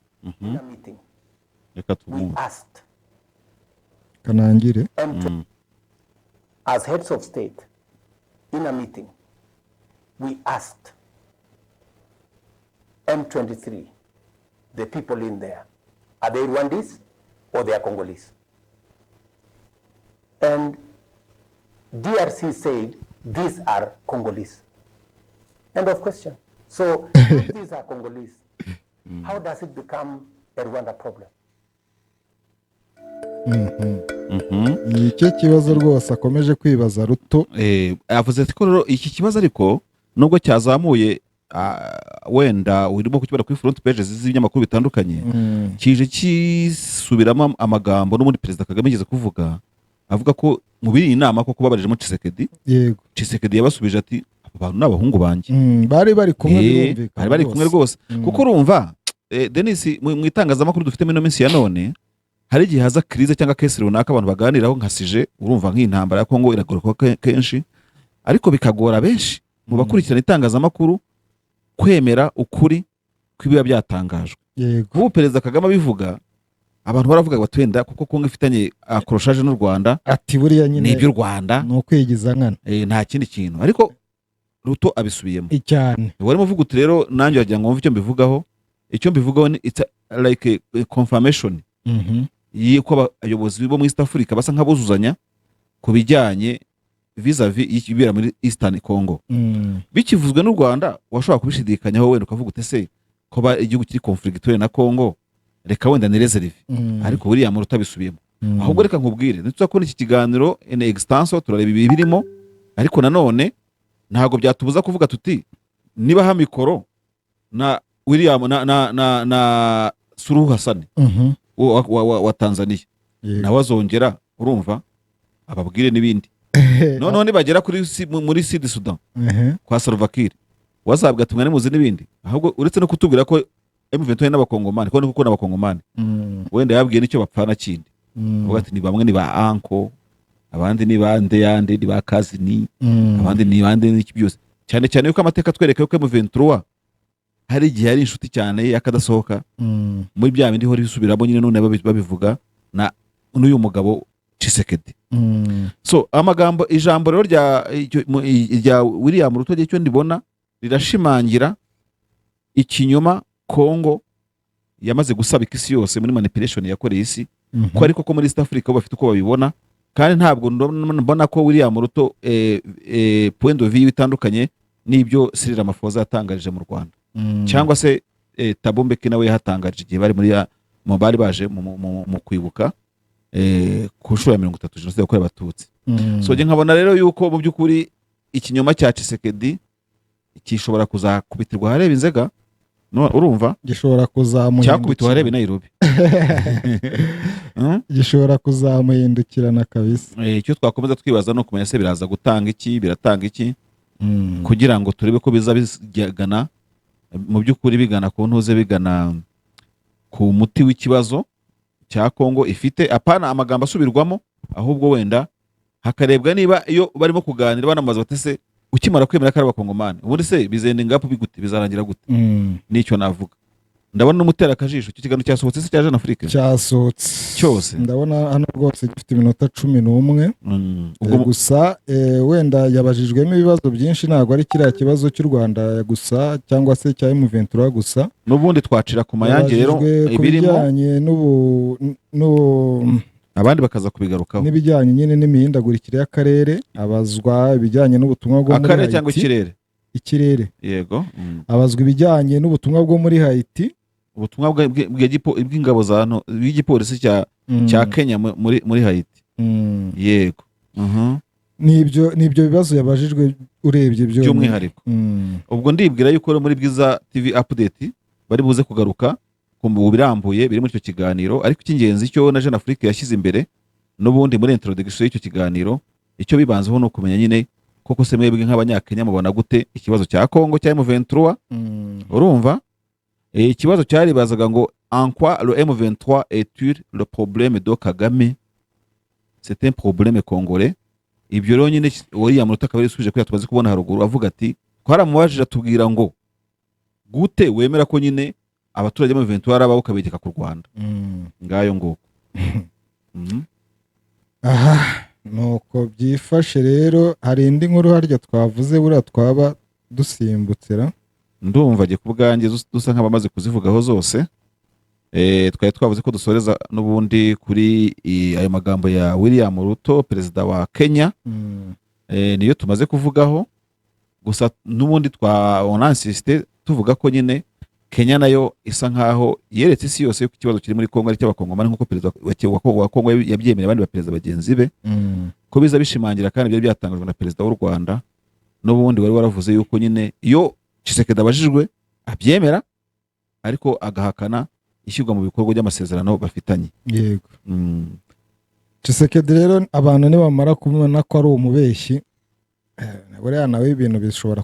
Kanangire. As heads of state, in a meeting, we asked M23, the people in there, are they Rwandese or they are Congolese? And DRC said, these are Congolese. End of question. So, if these are Congolese, how does it become a Rwanda problem? Icyo kibazo rwose akomeje kwibaza Ruto. Avuze ko rero iki kibazo ariko nubwo cyazamuye wenda urimo kukibara kuri front pages z'ibinyamakuru bitandukanye, kije kisubiramo amagambo n'ubundi Perezida Kagame yigeze kuvuga, avuga ko mu biri inama ko kubabarijemo Tshisekedi. Yego, Tshisekedi yabasubije ati abantu n'abahungu banjye. Bari kumwe birumvikana. Bari bari kumwe rwose. Kuko urumva Denis mu itangazamakuru dufite muri no minsi ya none, hari igihe haza crise cyangwa case runaka abantu baganiraho nkasije, urumva nk'intambara ya Kongo iragaruka kenshi, ariko bikagora benshi mu bakurikirana itangazamakuru kwemera ukuri kw'ibiba byatangajwe. Yego, ubu Perezida Kagame abivuga abantu baravuga batwenda kuko Kongo ifitanye accrochage n'u Rwanda, ati buriya nyine n'ibyo Rwanda no kwigiza nkana nta kindi kintu, ariko Ruto abisubiyemo cyane. Warimo uvuga uti rero nanjye wagira ngo wumve icyo mbivugaho. Icyo mbivugaho ni it's like a confirmation y'uko abayobozi bo mu East Africa basa nk'abuzuzanya ku bijyanye vis-a-vis y'ibibera muri Eastern Congo. Bikivuzwe n'u Rwanda washobora kubishidikanyaho wenda ukavuga utese ko igihugu kiri conflictuel na Congo, reka wenda ni reserve. Ariko buriya mu rutabisubiyemo. Ahubwo reka nkubwire nituzakora iki kiganiro en extenso turareba ibi birimo, ariko nanone ntago byatubuza kuvuga tuti niba ha mikoro na William na Suluhu Hassan wa Tanzania nawe azongera, urumva ababwire n'ibindi. None bagera kuri muri Sud Sudan kwa Salva Kiir WhatsApp gatumwa n'imuzi n'ibindi ahubwo uretse no kutubwira ko M23 n'abakongomani ko niko n'abakongomani wenda yabwiye nicyo bapfana kindi uvuga ati ni bamwe ni ba anko abandi ni bande yande ni ba kazini abandi ni bande n'iki byose cyane cyane yuko amateka twereka yuko M23 hari igihe ari inshuti cyane yakadasohoka muri bya bindi hori bisubiramo nyine none babivuga na n'uyu mugabo Tshisekedi. So amagambo ijambo rero rya William Ruto cyo ndibona rirashimangira ikinyoma Kongo yamaze gusabika isi yose muri manipulation yakoreye isi ko ariko ko muri East Africa bafite uko babibona kandi ntabwo mbona ko William Ruto point de vue bitandukanye n'ibyo Cyril Ramaphosa yatangarije mu Rwanda cyangwa se Thabo Mbeki nawe yahatangarije igihe bari muri mu bari baje mu kwibuka ku nshuro ya 30 jenoside yakorewe abatutsi. So je nkabona rero yuko mu byukuri ikinyoma cya Tshisekedi kishobora kuzakubitirwa hareba inzega no urumva gishobora kuzamuhindukira cyakubitwa hareba Nairobi gishobora kuzamuhindukirana kabisa. Icyo twakomeza twibaza no kumenya se biraza gutanga iki biratanga iki kugira ngo turebe ko biza bigana mu byukuri bigana ku ntuze bigana ku muti w'ikibazo cya Kongo ifite apana amagambo asubirwamo ahubwo wenda hakarebwa niba iyo barimo kuganira banamaze batese ukimara kwemera ko ari abakongomani ubundi se bizenda ingapo bigute bizarangira gute nicyo navuga ndabona n'umutera akajisho cyo kigano cyasohotse se cya Jeune Afrique cyasohotse cyose ndabona hano rwose gifite iminota 11 ubwo gusa wenda yabajijwemo ibibazo byinshi ntabwo ari kiriya kibazo cy'u Rwanda gusa cyangwa se cya M23 gusa n'ubundi twacira ku mayange rero ibirimo abandi bakaza kubigarukaho n'ibijyanye nyine n'imihindagurikire y'akarere abazwa ibijyanye n'ubutumwa bwo muri akarere cyangwa ikirere yego abazwa ibijyanye n'ubutumwa bwo muri Haiti ubutumwa bw'ingabo bw'igipolisi cya Kenya muri Haiti yego nibyo bibazo yabajijwe urebye by'umwihariko ubwo ndibwira yuko muri Bwiza TV update bari buze kugaruka ku birambuye biri muri icyo kiganiro ariko icy'ingenzi cyo na Jeune Afrique yashyize imbere n'ubundi muri introduction y'icyo kiganiro icyo bibanzeho no kumenya nyine koko se mwebwe nk'abanyakenya mubona gute ikibazo cya Kongo cya M23 urumva ikibazo cyaribazaga ngo en quoi le M23 est le problème de Kagame c'est un problème congolais ibyo rero nyine William Ruto akaba yisubije ko yatubaze kubona haruguru avuga ati twaramubajije atubwira ngo gute wemera ko nyine abaturage mu M23 araba ukabegeka ku Rwanda ngayo ngo aha nuko byifashe rero hari indi nkuru harya twavuze buriya twaba dusimbutsera ndumva je kubwanjye dusa nk'abamaze kuzivugaho zose twari twavuze ko dusoreza n'ubundi kuri ayo magambo ya William Ruto perezida wa Kenya niyo tumaze kuvugaho gusa n'ubundi insiste tuvuga ko nyine Kenya nayo isa nkaho yeretse isi yose ko ikibazo kiri muri Kongo ari cy'abakongomani nk'uko perezida wa Kongo yabyemera abandi baperezida bagenzi be ko biza bishimangira kandi byari byatangajwe na perezida w'u Rwanda n'ubundi wari waravuze yuko nyine iyo Tshisekedi abajijwe abyemera ariko agahakana ishyirwa mu bikorwa by'amasezerano bafitanye yego Tshisekedi rero abantu nibamara kubona ko ari umubeshyi buriya nawe ibintu bishobora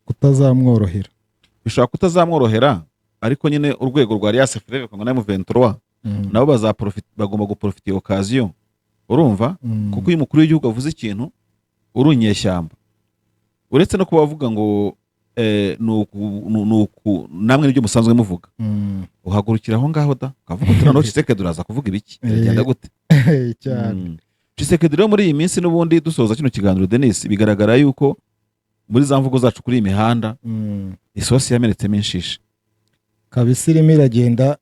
kutazamworohera bishobora kutazamworohera ariko nyine urwego rwa Alliance Fleuve Congo na M23 nabo bagomba guprofita iyo occasion urumva kuko uyu mukuru w'igihugu avuze ikintu urunyeshyamba uretse no kuba bavuga ngo namwe nibyo musanzwe muvuga uhagurukira aho ngaho da ukavuga uti noneho Tshisekedi uraza kuvuga ibiki biragenda gute cyane Tshisekedi rero muri iyi minsi n'ubundi dusoza kino kiganiro Denis bigaragara yuko muri za mvugo zacu kuri iyi mihanda isosi yamenetsemo inshishi kabisa irimo iragenda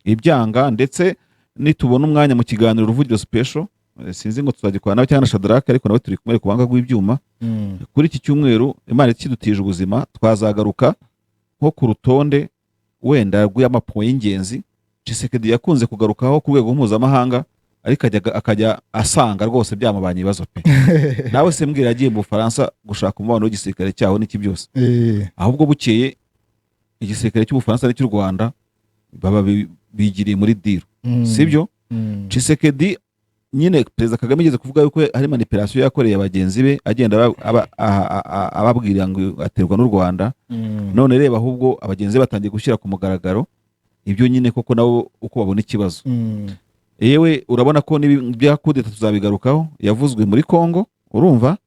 ibyanga ndetse nitubona umwanya mu kiganiro Ruvugiro special sinzi ngo tuzagikora nawe cyangwa Shadraka ariko nawe turi kumwe ku banga rw'ibyuma kuri iki cyumweru Imana ikidutije ubuzima twazagaruka nko ku rutonde wenda rw'amapo y'ingenzi Tshisekedi yakunze kugarukaho ku rwego mpuzamahanga ariko akajya asanga rwose byamubanye ibibazo pe nawe se mbwira yagiye mu Bufaransa gushaka umubano w'igisirikare cyaho n'iki byose ahubwo bukeye igisirikare cy'Ubufaransa n'icy'u Rwanda baba bigiriye muri diro sibyo Tshisekedi nyine perezida Kagame yigeze kuvuga yuko hari manipulation yakoreye abagenzi be agenda ababwira ngo aterwa n'u Rwanda. None reba ahubwo abagenzi be batangiye gushyira ku mugaragaro ibyo nyine koko nabo uko babona ikibazo. Yewe urabona ko n'ibya kudeta tuzabigarukaho yavuzwe muri Congo. urumva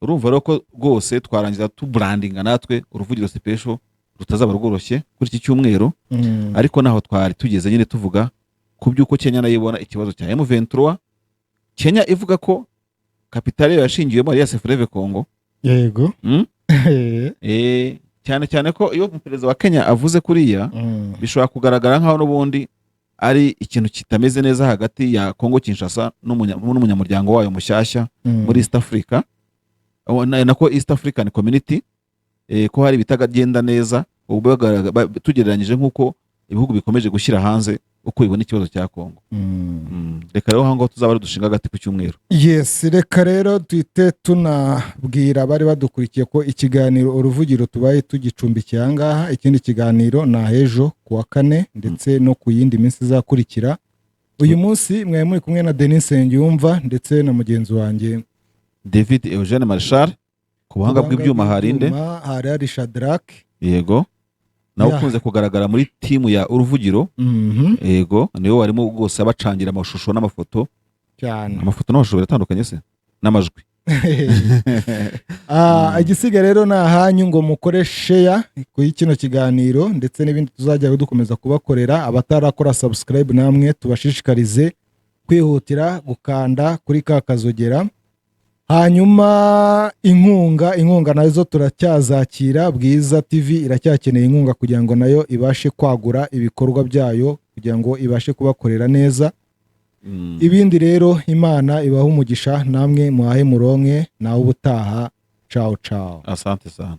rero ko rwose twarangiza tubrandinga natwe uruvugiro special rutazaba rworoshye kuri iki cyumweru. Ariko naho twari tugeze nyine tuvuga ku byuko Kenya nayo ibona ikibazo cya M23. Kenya ivuga ko kapitale yashingiwemo ari ya Fleuve Congo. Yego. Cyane ko iyo umuperezida wa Kenya avuze kuriya bishobora kugaragara nkaho n'ubundi ari ikintu kitameze neza hagati ya Congo Kinshasa n'umunyamuryango wayo mushyashya muri East Africa. Nako East African Community, ko hari bitagenda neza tugereranyije nk'uko ibihugu bikomeje gushyira hanze uko ibona ikibazo cya Congo. Reka rero hango tuzaba dushinga agati ku cyumweru. Yes, reka rero twite tunabwira bari badukurikiye ko ikiganiro uruvugiro tubaye tugicumbikiye ahangaha. Ikindi kiganiro na hejo kuwa 4 ndetse no ku yindi minsi izakurikira. Uyu munsi mwaye muri kumwe na Denis Nsengiyumva ndetse na mugenzi wanjye David Eugene Marshal. Ku buhanga bw'ibyuma harinde hari Shadrack. Yego. Nawe ukunze kugaragara muri timu ya uruvugiro. Yego, niyo warimo rwose abacangira amashusho n'amafoto cyane. Amafoto n'amashusho biratandukanye se n'amajwi. Igisiga rero na hanyu ngo mukore share ku kino kiganiro ndetse n'ibindi tuzajya dukomeza kubakorera. Abatarakora subscribe namwe tubashishikarize kwihutira gukanda kuri ka kazogera. Hanyuma inkunga nazo turacyazakira. Bwiza TV iracyakeneye inkunga kugira ngo nayo ibashe kwagura ibikorwa byayo kugira ngo ibashe kubakorera neza. Ibindi rero Imana ibaha umugisha namwe muhahe muronke nawe ubutaha. Ciao ciao. Asante sana.